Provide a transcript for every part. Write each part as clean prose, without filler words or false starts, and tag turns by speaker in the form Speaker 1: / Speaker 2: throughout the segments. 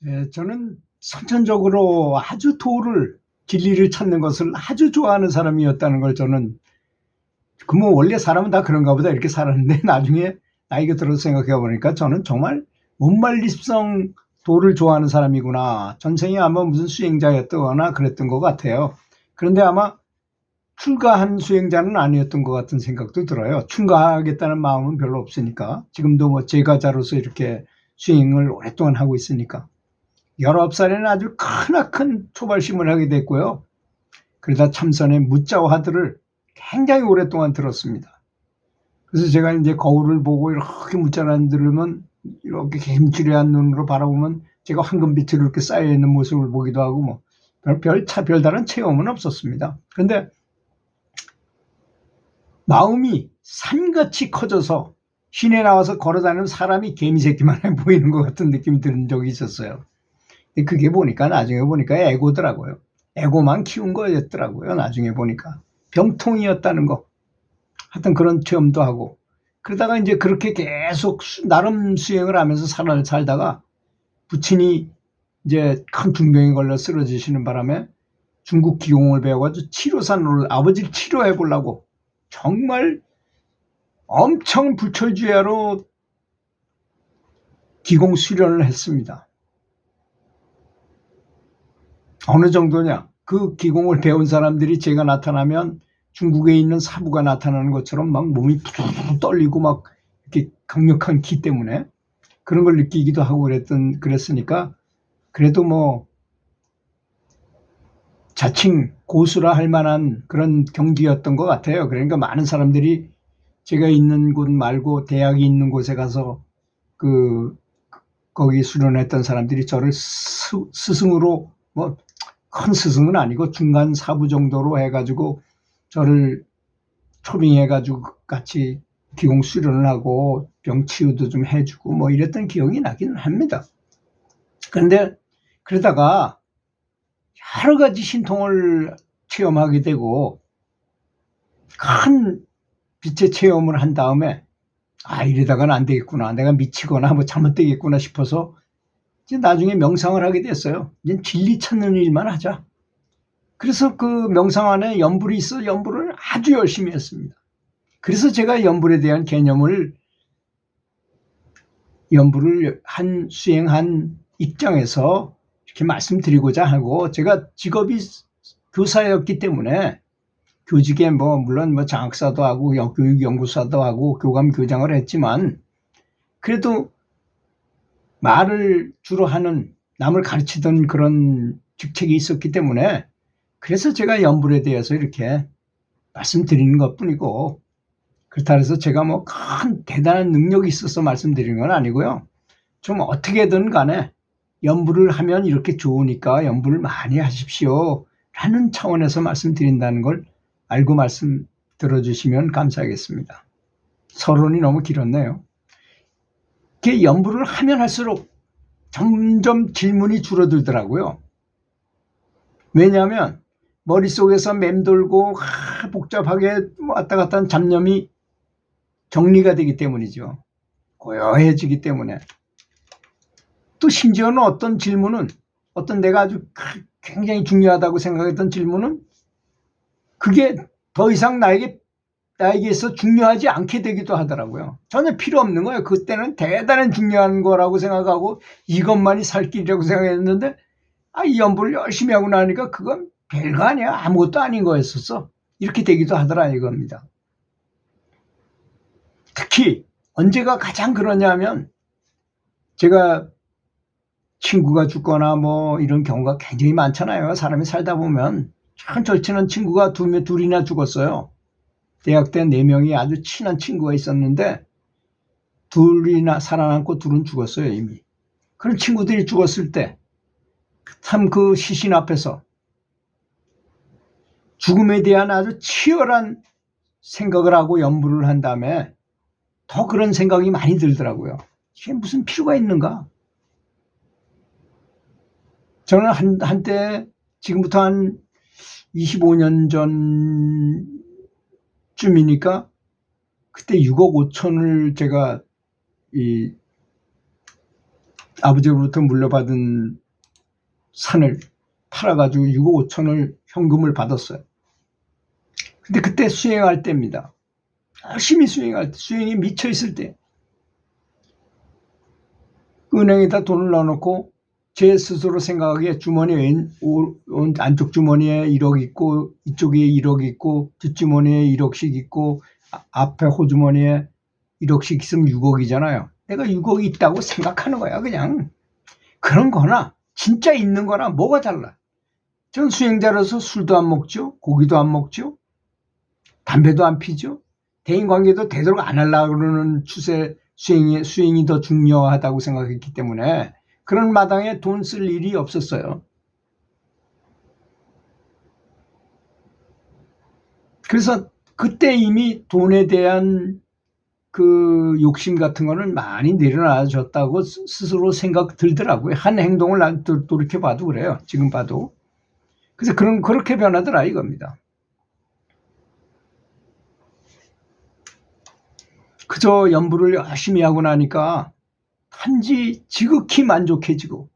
Speaker 1: 예, 저는 선천적으로 아주 진리를 찾는 것을 아주 좋아하는 사람이었다는 걸 저는 뭐 원래 사람은 다 그런가 보다 이렇게 살았는데 나중에 나이가 들어서 생각해 보니까 저는 정말 못말립성 도를 좋아하는 사람이구나. 전생에 아마 무슨 수행자였거나 그랬던 것 같아요. 그런데 아마 출가한 수행자는 아니었던 것 같은 생각도 들어요. 출가하겠다는 마음은 별로 없으니까. 지금도 뭐 제가자로서 이렇게 수행을 오랫동안 하고 있으니까. 19살에는 아주 크나큰 초발심을 하게 됐고요. 그러다 참선의 무자화들을 굉장히 오랫동안 들었습니다. 그래서 제가 이제 거울을 보고 이렇게 무자를 들으면 이렇게 gem주려한 눈으로 바라보면 제가 황금빛으로 이렇게 쌓여있는 모습을 보기도 하고 뭐 별다른 체험은 없었습니다. 그런데 마음이 산같이 커져서 시내 나와서 걸어다니는 사람이 개미새끼만 보이는 것 같은 느낌이 드는 적이 있었어요. 그게 보니까 나중에 보니까 에고더라고요. 에고만 키운 거였더라고요. 나중에 보니까 병통이었다는 거. 하여튼 그런 체험도 하고 그러다가 이제 그렇게 계속 나름 수행을 하면서 살다가 부친이 이제 큰 중병에 걸려 쓰러지시는 바람에 중국 기공을 배워가지고 치료산으로 아버지를 치료해 보려고 정말 엄청 불철주야로 기공 수련을 했습니다. 어느 정도냐? 그 기공을 배운 사람들이 제가 나타나면 중국에 있는 사부가 나타나는 것처럼 막 몸이 푸르르 떨리고 막 이렇게 강력한 기 때문에 그런 걸 느끼기도 하고 그랬으니까 그래도 뭐 자칭 고수라 할 만한 그런 경지였던 것 같아요. 그러니까 많은 사람들이 제가 있는 곳 말고 대학이 있는 곳에 가서 거기 수련했던 사람들이 저를 스승으로 뭐 큰 스승은 아니고 중간 사부 정도로 해가지고 저를 초빙해가지고 같이 기공 수련을 하고 병 치유도 좀 해주고 뭐 이랬던 기억이 나기는 합니다. 그런데 그러다가 여러 가지 신통을 체험하게 되고 큰 빛의 체험을 한 다음에 이러다가는 안 되겠구나. 내가 미치거나 뭐 잘못되겠구나 싶어서 이제 나중에 명상을 하게 됐어요. 이제 진리 찾는 일만 하자. 그래서 그 명상 안에 연불이 있어 연불을 아주 열심히 했습니다. 그래서 제가 연불에 대한 개념을 연불을 수행한 입장에서 이렇게 말씀드리고자 하고 제가 직업이 교사였기 때문에 교직에 물론 장학사도 하고 교육연구사도 하고 교감교장을 했지만 그래도 말을 주로 하는 남을 가르치던 그런 직책이 있었기 때문에 그래서 제가 연불에 대해서 이렇게 말씀드리는 것뿐이고 그렇다 해서 제가 큰 대단한 능력이 있어서 말씀드리는 건 아니고요. 좀 어떻게든 간에 연불을 하면 이렇게 좋으니까 연불을 많이 하십시오 라는 차원에서 말씀드린다는 걸 알고 말씀 들어주시면 감사하겠습니다. 서론이 너무 길었네요. 이렇게 연불을 하면 할수록 점점 질문이 줄어들더라고요. 왜냐하면 머릿속에서 맴돌고 복잡하게 왔다 갔다 하는 잡념이 정리가 되기 때문이죠. 고요해지기 때문에. 또 심지어는 어떤 질문은 어떤 내가 아주 굉장히 중요하다고 생각했던 질문은 그게 더 이상 나에게서 중요하지 않게 되기도 하더라고요. 전혀 필요 없는 거예요. 그때는 대단한 중요한 거라고 생각하고 이것만이 살 길이라고 생각했는데 이 연불을 열심히 하고 나니까 그건 별거 아니야. 아무것도 아닌 거였었어. 이렇게 되기도 하더라 이겁니다. 특히 언제가 가장 그러냐면 제가 친구가 죽거나 이런 경우가 굉장히 많잖아요. 사람이 살다 보면 참 절친한 친구가 둘이나 죽었어요. 대학 때 4명이 아주 친한 친구가 있었는데 둘이나 살아남고 둘은 죽었어요 이미. 그런 친구들이 죽었을 때 참 그 시신 앞에서 죽음에 대한 아주 치열한 생각을 하고 연불을 한 다음에 더 그런 생각이 많이 들더라고요. 이게 무슨 필요가 있는가? 저는 한때 지금부터 한 25년 전쯤이니까 그때 6억 5천을 제가 아버지로부터 물려받은 산을 팔아가지고 6억 5천을 현금을 받았어요. 근데 그때 수행할 때입니다. 열심히 수행할 때, 수행이 미쳐 있을 때 은행에다 돈을 넣어놓고 제 스스로 생각하기에 주머니 안쪽 주머니에 1억 있고 이쪽에 1억 있고 뒷주머니에 1억씩 있고 앞에 호주머니에 1억씩 있으면 6억이잖아요. 내가 6억이 있다고 생각하는 거야. 그냥 그런 거나 진짜 있는 거나 뭐가 달라. 전 수행자로서 술도 안 먹죠. 고기도 안 먹죠. 담배도 안 피죠. 대인관계도 되도록 안 하려고 그러는 추세, 수행이 더 중요하다고 생각했기 때문에 그런 마당에 돈 쓸 일이 없었어요. 그래서 그때 이미 돈에 대한 그 욕심 같은 거는 많이 내려놔졌다고 스스로 생각 들더라고요. 한 행동을 돌이켜봐도 그래요. 지금 봐도. 그래서 그렇게 변하더라 이겁니다. 그저 연부를 열심히 하고 나니까 단지 지극히 만족해지고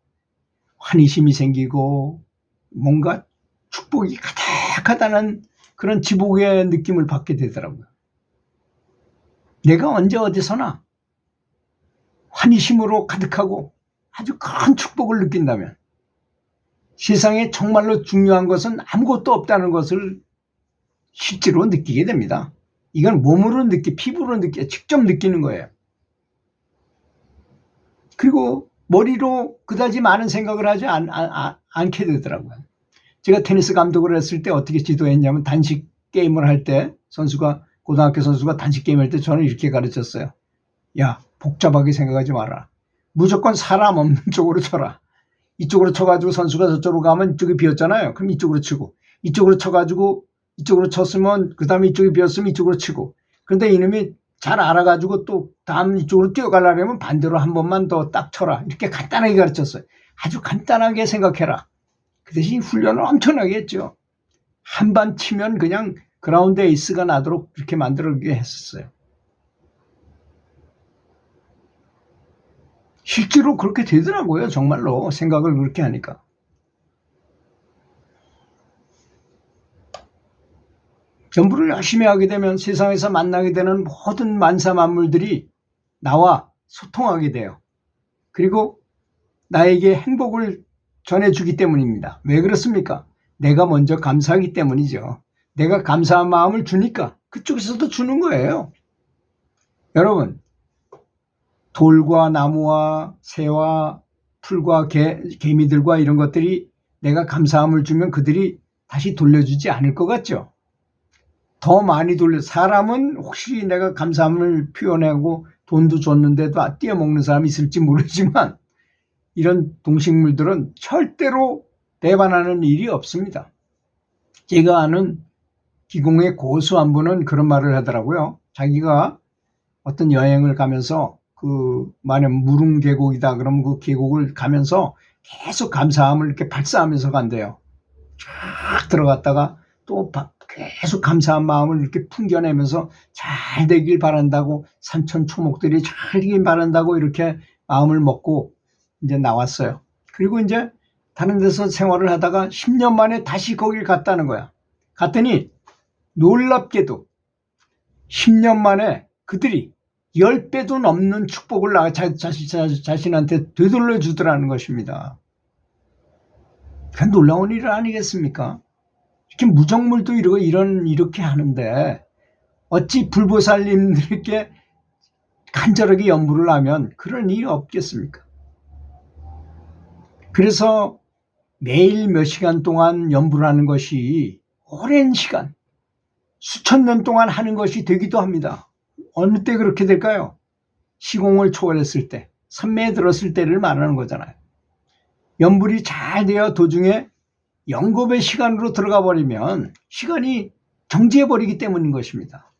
Speaker 1: 환희심이 생기고 뭔가 축복이 가득하다는 그런 지복의 느낌을 받게 되더라고요. 내가 언제 어디서나 환희심으로 가득하고 아주 큰 축복을 느낀다면 세상에 정말로 중요한 것은 아무것도 없다는 것을 실제로 느끼게 됩니다. 이건 몸으로 피부로 직접 느끼는 거예요. 그리고 머리로 그다지 많은 생각을 하지 않게 되더라고요. 제가 테니스 감독을 했을 때 어떻게 지도했냐면 단식 게임을 할 때 고등학교 선수가 단식 게임 할 때 저는 이렇게 가르쳤어요. 야, 복잡하게 생각하지 마라. 무조건 사람 없는 쪽으로 쳐라. 이쪽으로 쳐가지고 선수가 저쪽으로 가면 이쪽이 비었잖아요. 그럼 이쪽으로 치고 이쪽으로 쳐가지고 이쪽으로 쳤으면 그 다음에 이쪽이 비었으면 이쪽으로 치고 그런데 이놈이 잘 알아가지고 또 다음 이쪽으로 뛰어가려면 반대로 한 번만 더 딱 쳐라. 이렇게 간단하게 가르쳤어요. 아주 간단하게 생각해라. 그 대신 훈련을 엄청나게 했죠. 한 번 치면 그냥 그라운드 에이스가 나도록 그렇게 만들게 했었어요. 실제로 그렇게 되더라고요. 정말로 생각을 그렇게 하니까. 연부를 열심히 하게 되면 세상에서 만나게 되는 모든 만사 만물들이 나와 소통하게 돼요. 그리고 나에게 행복을 전해주기 때문입니다. 왜 그렇습니까? 내가 먼저 감사하기 때문이죠. 내가 감사한 마음을 주니까 그쪽에서도 주는 거예요. 여러분, 돌과 나무와 새와 풀과 개미들과 이런 것들이 내가 감사함을 주면 그들이 다시 돌려주지 않을 것 같죠? 더 많이 사람은 혹시 내가 감사함을 표현하고 돈도 줬는데도 떼어먹는 사람이 있을지 모르지만 이런 동식물들은 절대로 배반하는 일이 없습니다. 제가 아는 기공의 고수 한 분은 그런 말을 하더라고요. 자기가 어떤 여행을 가면서 만약 무릉 계곡이다 그러면 그 계곡을 가면서 계속 감사함을 이렇게 발사하면서 간대요. 쫙 들어갔다가 또 계속 감사한 마음을 이렇게 풍겨내면서 잘 되길 바란다고 산천초목들이 잘 되길 바란다고 이렇게 마음을 먹고 이제 나왔어요. 그리고 이제 다른 데서 생활을 하다가 10년 만에 다시 거길 갔다는 거야. 갔더니 놀랍게도 10년 만에 그들이 10배도 넘는 축복을 자신한테 되돌려 주더라는 것입니다. 그건 놀라운 일 아니겠습니까? 이렇게 무정물도 이렇게 하는데 어찌 불보살님들께 간절하게 연부를 하면 그런 일이 없겠습니까? 그래서 매일 몇 시간 동안 연부를 하는 것이 오랜 시간, 수천 년 동안 하는 것이 되기도 합니다. 어느 때 그렇게 될까요? 시공을 초월했을 때, 선매에 들었을 때를 말하는 거잖아요. 연불이 잘 되어 도중에 영겁의 시간으로 들어가 버리면 시간이 정지해버리기 때문인 것입니다.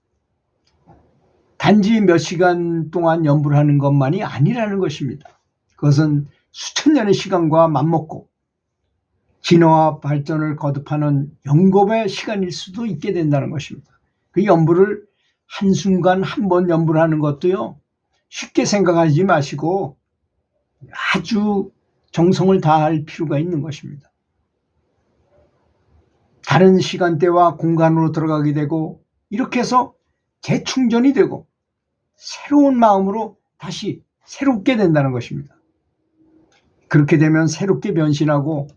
Speaker 1: 단지 몇 시간 동안 연불을 하는 것만이 아니라는 것입니다. 그것은 수천 년의 시간과 맞먹고 진화와 발전을 거듭하는 영겁의 시간일 수도 있게 된다는 것입니다. 그 연불을 한순간 한 번 연불하는 것도요, 쉽게 생각하지 마시고 아주 정성을 다할 필요가 있는 것입니다. 다른 시간대와 공간으로 들어가게 되고 이렇게 해서 재충전이 되고 새로운 마음으로 다시 새롭게 된다는 것입니다. 그렇게 되면 새롭게 변신하고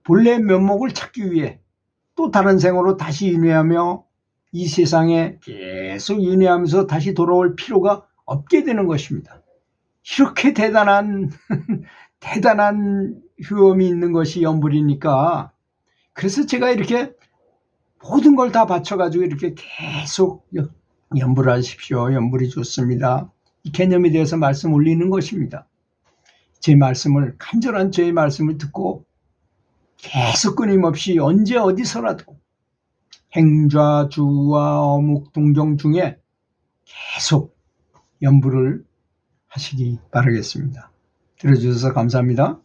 Speaker 1: 본래 면목을 찾기 위해 또 다른 생으로 다시 인회하며 이 세상에 계속 인회하면서 다시 돌아올 필요가 없게 되는 것입니다. 이렇게 대단한 효험이 있는 것이 연불이니까 그래서 제가 이렇게 모든 걸 다 바쳐가지고 이렇게 계속 연불하십시오. 연불이 좋습니다. 이 개념에 대해서 말씀 올리는 것입니다. 제 말씀을 간절한 제 말씀을 듣고 계속 끊임없이 언제 어디서라도 행좌, 주와 어묵, 동정 중에 계속 연불을 하시기 바라겠습니다. 들어주셔서 감사합니다.